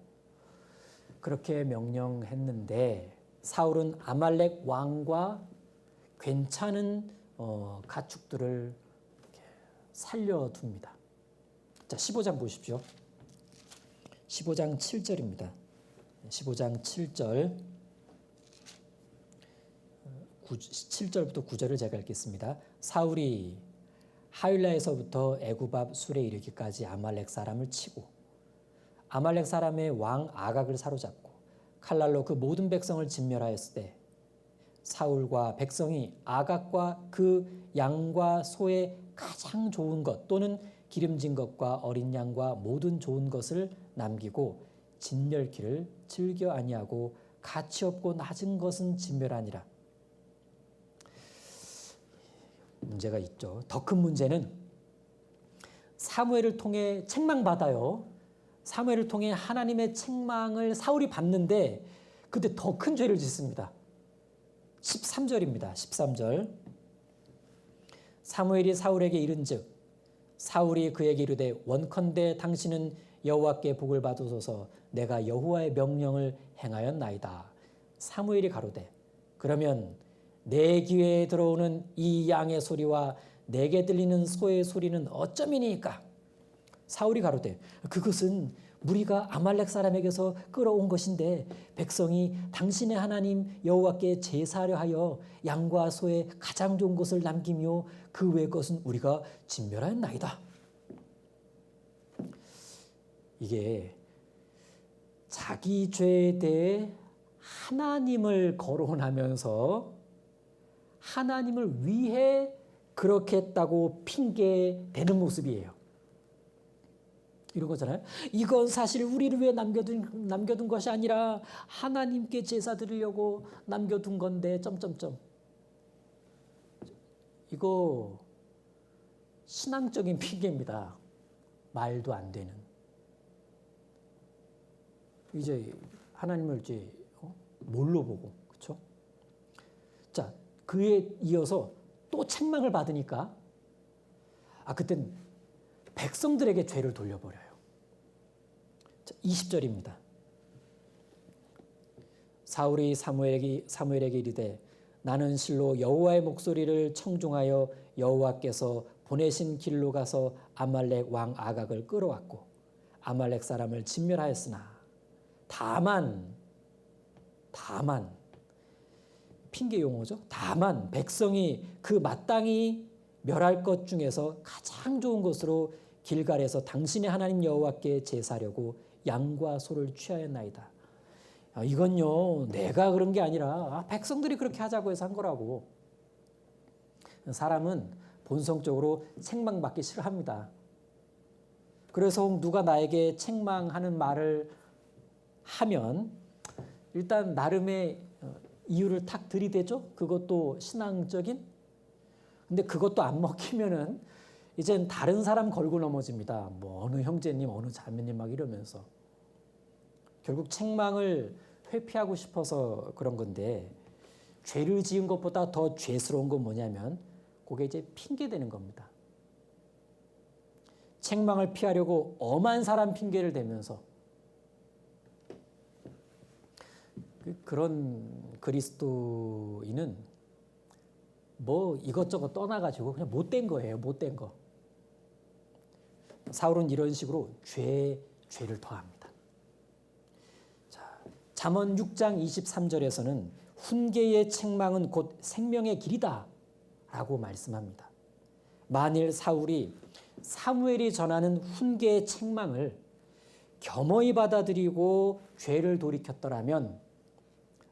그렇게 명령했는데 사울은 아말렉 왕과 괜찮은 가축들을 살려둡니다. 자, 15장 보십시오. 15장 7절입니다. 15장 7절 7절부터 9절을 제가 읽겠습니다. 사울이 하윌라에서부터 애굽 앞 술에 이르기까지 아말렉 사람을 치고 아말렉 사람의 왕 아각을 사로잡고 칼날로 그 모든 백성을 진멸하였을 때 사울과 백성이 아각과 그 양과 소의 가장 좋은 것 또는 기름진 것과 어린 양과 모든 좋은 것을 남기고 진멸기를 즐겨 아니하고 가치 없고 낮은 것은 진멸하니라. 문제가 있죠. 더 큰 문제는 사무엘을 통해 책망받아요. 사무엘을 통해 하나님의 책망을 사울이 받는데 그때 더 큰 죄를 짓습니다. 13절입니다. 13절. 사무엘이 사울에게 이른즉 사울이 그에게 이르되 원컨대 당신은 여호와께 복을 받으소서 내가 여호와의 명령을 행하였나이다. 사무엘이 가로되 그러면 내 귀에 들어오는 이 양의 소리와 내게 들리는 소의 소리는 어쩌미니까? 사울이 가로되 그것은 무리가 아말렉 사람에게서 끌어온 것인데 백성이 당신의 하나님 여호와께 제사하려 하여 양과 소의 가장 좋은 것을 남기며 그 외의 것은 우리가 진멸하였나이다. 이게 자기 죄에 대해 하나님을 거론하면서 하나님을 위해 그렇게 했다고 핑계대는 모습이에요. 이런 거잖아요. 이건 사실 우리를 위해 남겨둔 것이 아니라 하나님께 제사 드리려고 남겨둔 건데 점점점. 이거 신앙적인 핑계입니다. 말도 안 되는. 이제 하나님을 이제 뭘로 보고, 그렇죠? 자, 그에 이어서 또 책망을 받으니까 그땐 백성들에게 죄를 돌려버려요. 20절입니다. 사울이 사무엘에게 이르되 나는 실로 여호와의 목소리를 청중하여 여호와께서 보내신 길로 가서 아말렉 왕 아각을 끌어왔고 아말렉 사람을 진멸하였으나 다만 핑계 용어죠. 다만 백성이 그 마땅히 멸할 것 중에서 가장 좋은 것으로 길갈에서 당신의 하나님 여호와께 제사하려고 양과 소를 취하였나이다. 이건요 내가 그런 게 아니라 백성들이 그렇게 하자고 해서 한 거라고. 사람은 본성적으로 책망받기 싫어합니다. 그래서 누가 나에게 책망하는 말을 하면 일단 나름의 이유를 탁 들이대죠. 그것도 신앙적인. 근데 그것도 안 먹히면은 이젠 다른 사람 걸고 넘어집니다. 뭐 어느 형제님, 어느 자매님 막 이러면서. 결국 책망을 회피하고 싶어서 그런 건데 죄를 지은 것보다 더 죄스러운 건 뭐냐면 그게 이제 핑계 대는 겁니다. 책망을 피하려고 엄한 사람 핑계를 대면서 그런 그리스도인은 뭐 이것저것 떠나가지고 그냥 못된 거예요. 못된 거. 사울은 이런 식으로 죄를 더합니다. 자, 잠언 6장 23절에서는 훈계의 책망은 곧 생명의 길이다 라고 말씀합니다. 만일 사울이 사무엘이 전하는 훈계의 책망을 겸허히 받아들이고 죄를 돌이켰더라면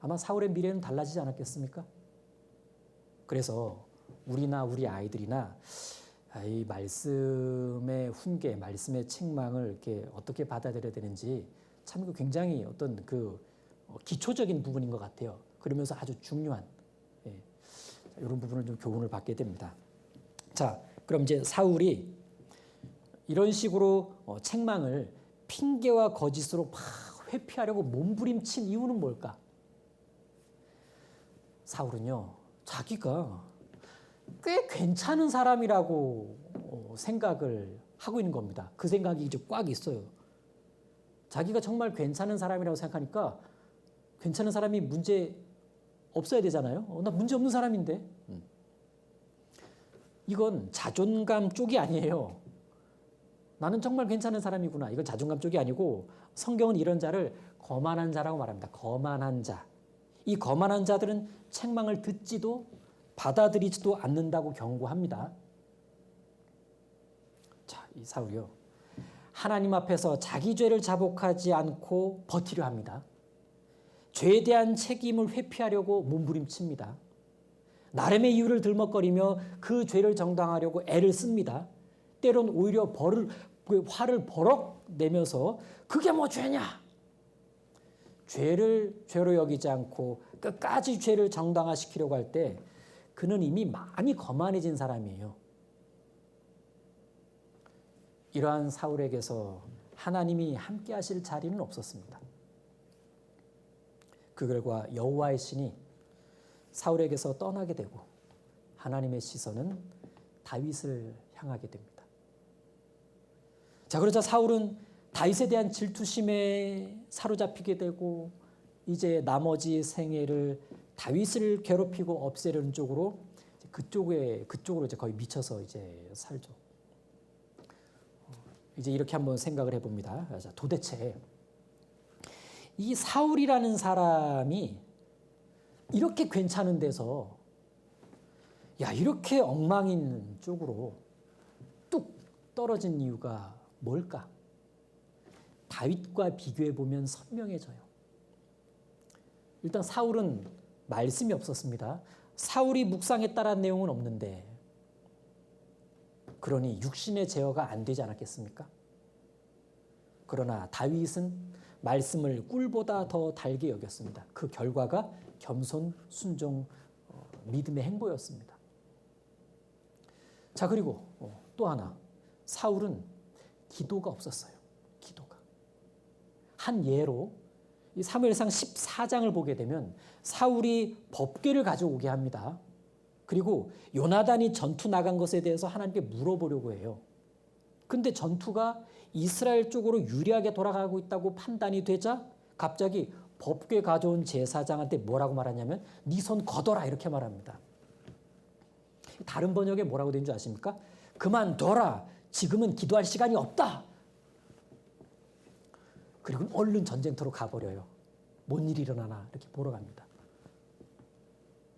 아마 사울의 미래는 달라지지 않았겠습니까? 그래서 우리나 우리 아이들이나 이 말씀의 훈계, 말씀의 책망을 이렇게 어떻게 받아들여야 되는지 참 굉장히 어떤 그 기초적인 부분인 것 같아요. 그러면서 아주 중요한 이런 부분을 좀 교훈을 받게 됩니다. 자, 그럼 이제 사울이 이런 식으로 책망을 핑계와 거짓으로 막 회피하려고 몸부림친 이유는 뭘까? 사울은요, 자기가 꽤 괜찮은 사람이라고 생각을 하고 있는 겁니다. 그 생각이 이제 꽉 있어요. 자기가 정말 괜찮은 사람이라고 생각하니까 괜찮은 사람이 문제 없어야 되잖아요. 나 문제 없는 사람인데. 이건 자존감 쪽이 아니에요. 나는 정말 괜찮은 사람이구나. 이건 자존감 쪽이 아니고 성경은 이런 자를 거만한 자라고 말합니다. 거만한 자. 이 거만한 자들은 책망을 듣지도 받아들이지도 않는다고 경고합니다. 자, 이 사울이요. 하나님 앞에서 자기 죄를 자복하지 않고 버티려 합니다. 죄에 대한 책임을 회피하려고 몸부림칩니다. 나름의 이유를 들먹거리며 그 죄를 정당하려고 애를 씁니다. 때론 오히려 화를 버럭 내면서 그게 뭐 죄냐? 죄를 죄로 여기지 않고 끝까지 죄를 정당화시키려고 할 때 그는 이미 많이 거만해진 사람이에요. 이러한 사울에게서 하나님이 함께 하실 자리는 없었습니다. 그 결과 여호와의 신이 사울에게서 떠나게 되고 하나님의 시선은 다윗을 향하게 됩니다. 자, 그러자 사울은 다윗에 대한 질투심에 사로잡히게 되고 이제 나머지 생애를 다윗을 괴롭히고 없애려는 쪽으로 그쪽으로 이제 거의 미쳐서 이제 살죠. 이제 이렇게 한번 생각을 해봅니다. 자, 도대체 이 사울이라는 사람이 이렇게 괜찮은 데서 이렇게 엉망인 쪽으로 뚝 떨어진 이유가 뭘까? 다윗과 비교해 보면 선명해져요. 일단 사울은 말씀이 없었습니다. 사울이 묵상했다라는 내용은 없는데 그러니 육신의 제어가 안 되지 않았겠습니까? 그러나 다윗은 말씀을 꿀보다 더 달게 여겼습니다. 그 결과가 겸손, 순종, 믿음의 행보였습니다. 자, 그리고 또 하나, 사울은 기도가 없었어요. 기도가. 한 예로 이 사무엘상 14장을 보게 되면 사울이 법궤를 가져오게 합니다. 그리고 요나단이 전투 나간 것에 대해서 하나님께 물어보려고 해요. 근데 전투가 이스라엘 쪽으로 유리하게 돌아가고 있다고 판단이 되자 갑자기 법궤 가져온 제사장한테 뭐라고 말하냐면 네 손 걷어라 이렇게 말합니다. 다른 번역에 뭐라고 된 줄 아십니까? 그만둬라. 지금은 기도할 시간이 없다. 그리고 얼른 전쟁터로 가버려요. 뭔 일이 일어나나 이렇게 보러 갑니다.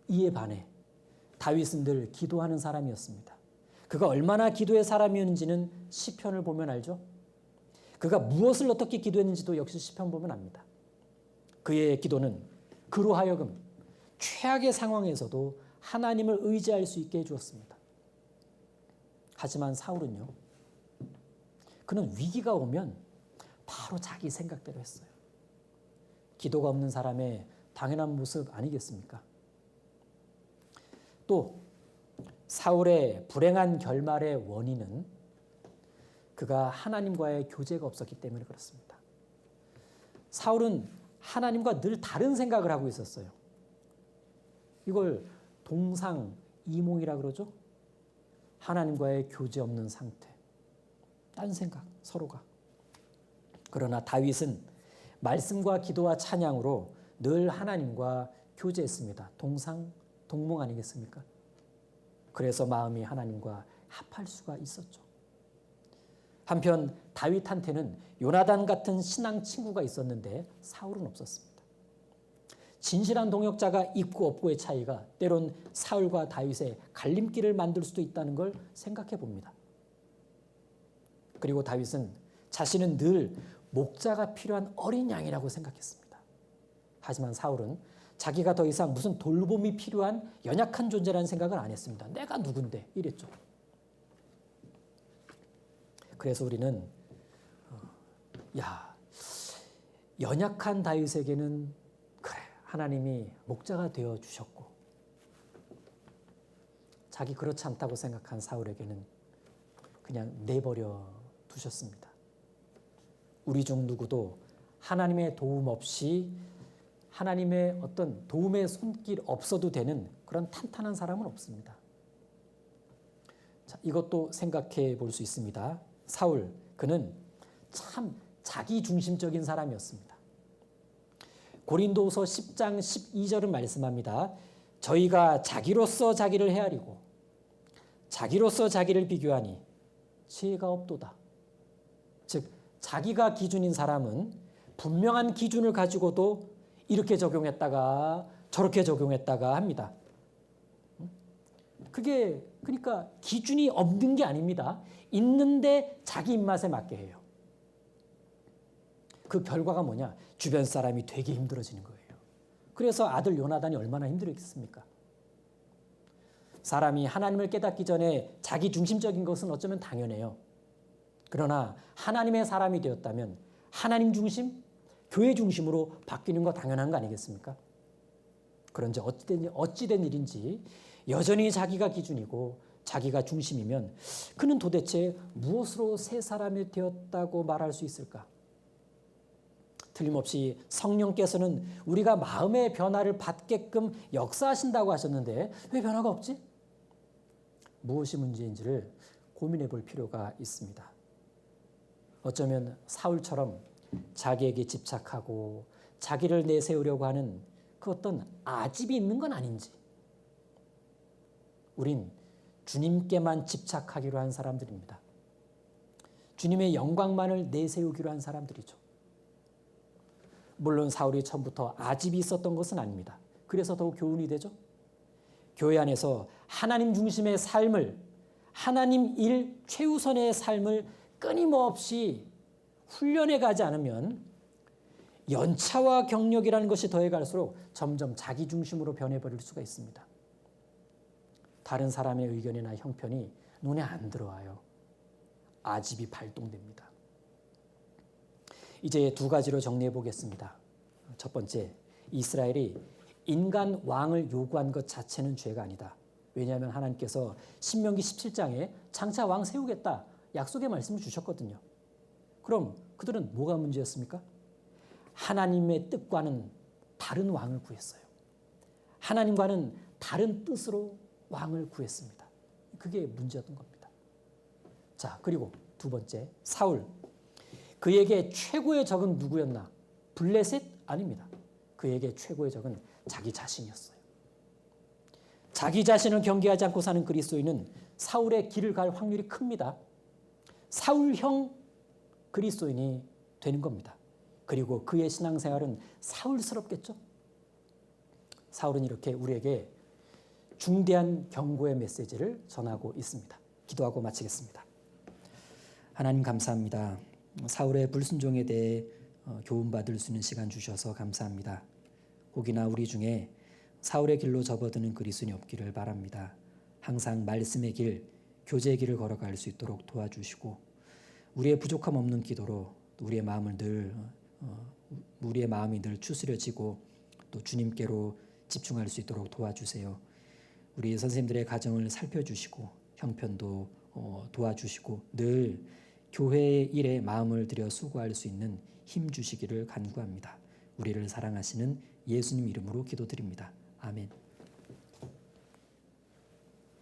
이에 반해 다윗은 늘 기도하는 사람이었습니다. 그가 얼마나 기도의 사람이었는지는 시편을 보면 알죠. 그가 무엇을 어떻게 기도했는지도 역시 시편 보면 압니다. 그의 기도는 그로 하여금 최악의 상황에서도 하나님을 의지할 수 있게 해주었습니다. 하지만 사울은요. 그는 위기가 오면 바로 자기 생각대로 했어요. 기도가 없는 사람의 당연한 모습 아니겠습니까? 또 사울의 불행한 결말의 원인은 그가 하나님과의 교제가 없었기 때문에 그렇습니다. 사울은 하나님과 늘 다른 생각을 하고 있었어요. 이걸 동상이몽이라 그러죠. 하나님과의 교제 없는 상태. 딴 생각, 서로가. 그러나 다윗은 말씀과 기도와 찬양으로 늘 하나님과 교제했습니다. 동몽 아니겠습니까? 그래서 마음이 하나님과 합할 수가 있었죠. 한편 다윗한테는 요나단 같은 신앙 친구가 있었는데 사울은 없었습니다. 진실한 동역자가 있고 없고의 차이가 때론 사울과 다윗의 갈림길을 만들 수도 있다는 걸 생각해 봅니다. 그리고 다윗은 자신은 늘 목자가 필요한 어린 양이라고 생각했습니다. 하지만 사울은 자기가 더 이상 무슨 돌봄이 필요한 연약한 존재라는 생각을 안 했습니다. 내가 누군데 이랬죠. 그래서 우리는 연약한 다윗에게는 그래 하나님이 목자가 되어 주셨고 자기 그렇지 않다고 생각한 사울에게는 그냥 내버려 두셨습니다. 우리 중 누구도 하나님의 도움 없이 하나님의 어떤 도움의 손길 없어도 되는 그런 탄탄한 사람은 없습니다. 자, 이것도 생각해 볼 수 있습니다. 사울, 그는 참 자기중심적인 사람이었습니다. 고린도후서 10장 12절은 말씀합니다. 저희가 자기로서 자기를 헤아리고 자기로서 자기를 비교하니 지혜가 없도다. 즉 자기가 기준인 사람은 분명한 기준을 가지고도 이렇게 적용했다가 저렇게 적용했다가 합니다. 그게 그러니까 기준이 없는 게 아닙니다. 있는데 자기 입맛에 맞게 해요. 그 결과가 뭐냐? 주변 사람이 되게 힘들어지는 거예요. 그래서 아들 요나단이 얼마나 힘들었겠습니까? 사람이 하나님을 깨닫기 전에 자기 중심적인 것은 어쩌면 당연해요. 그러나 하나님의 사람이 되었다면 하나님 중심, 교회 중심으로 바뀌는 거 당연한 거 아니겠습니까? 그런지 어찌된 일인지 여전히 자기가 기준이고 자기가 중심이면 그는 도대체 무엇으로 새 사람이 되었다고 말할 수 있을까? 틀림없이 성령께서는 우리가 마음의 변화를 받게끔 역사하신다고 하셨는데 왜 변화가 없지? 무엇이 문제인지를 고민해 볼 필요가 있습니다. 어쩌면 사울처럼 자기에게 집착하고 자기를 내세우려고 하는 그 어떤 아집이 있는 건 아닌지. 우린 주님께만 집착하기로 한 사람들입니다. 주님의 영광만을 내세우기로 한 사람들이죠. 물론 사울이 처음부터 아집이 있었던 것은 아닙니다. 그래서 더욱 교훈이 되죠. 교회 안에서 하나님 중심의 삶을, 하나님 일 최우선의 삶을 끊임없이 훈련해 가지 않으면 연차와 경력이라는 것이 더해갈수록 점점 자기 중심으로 변해버릴 수가 있습니다. 다른 사람의 의견이나 형편이 눈에 안 들어와요. 아집이 발동됩니다. 이제 두 가지로 정리해 보겠습니다. 첫 번째, 이스라엘이 인간 왕을 요구한 것 자체는 죄가 아니다. 왜냐하면 하나님께서 신명기 17장에 장차 왕 세우겠다 약속의 말씀을 주셨거든요. 그럼 그들은 뭐가 문제였습니까? 하나님의 뜻과는 다른 왕을 구했어요. 하나님과는 다른 뜻으로 왕을 구했습니다. 그게 문제였던 겁니다. 자, 그리고 두 번째, 사울. 그에게 최고의 적은 누구였나? 블레셋? 아닙니다. 그에게 최고의 적은 자기 자신이었어요. 자기 자신을 경계하지 않고 사는 그리스도인은 사울의 길을 갈 확률이 큽니다. 사울형 그리스도인이 되는 겁니다. 그리고 그의 신앙생활은 사울스럽겠죠. 사울은 이렇게 우리에게 중대한 경고의 메시지를 전하고 있습니다. 기도하고 마치겠습니다. 하나님 감사합니다. 사울의 불순종에 대해 교훈받을 수 있는 시간 주셔서 감사합니다. 혹이나 우리 중에 사울의 길로 접어드는 그리스도인이 없기를 바랍니다. 항상 말씀의 길, 교제의 길을 걸어갈 수 있도록 도와주시고 우리의 부족함 없는 기도로 우리의 마음이 늘 추스려지고 또 주님께로 집중할 수 있도록 도와주세요. 우리 선생님들의 가정을 살펴주시고 형편도 도와주시고 늘 교회의 일에 마음을 들여 수고할 수 있는 힘 주시기를 간구합니다. 우리를 사랑하시는 예수님 이름으로 기도드립니다. 아멘.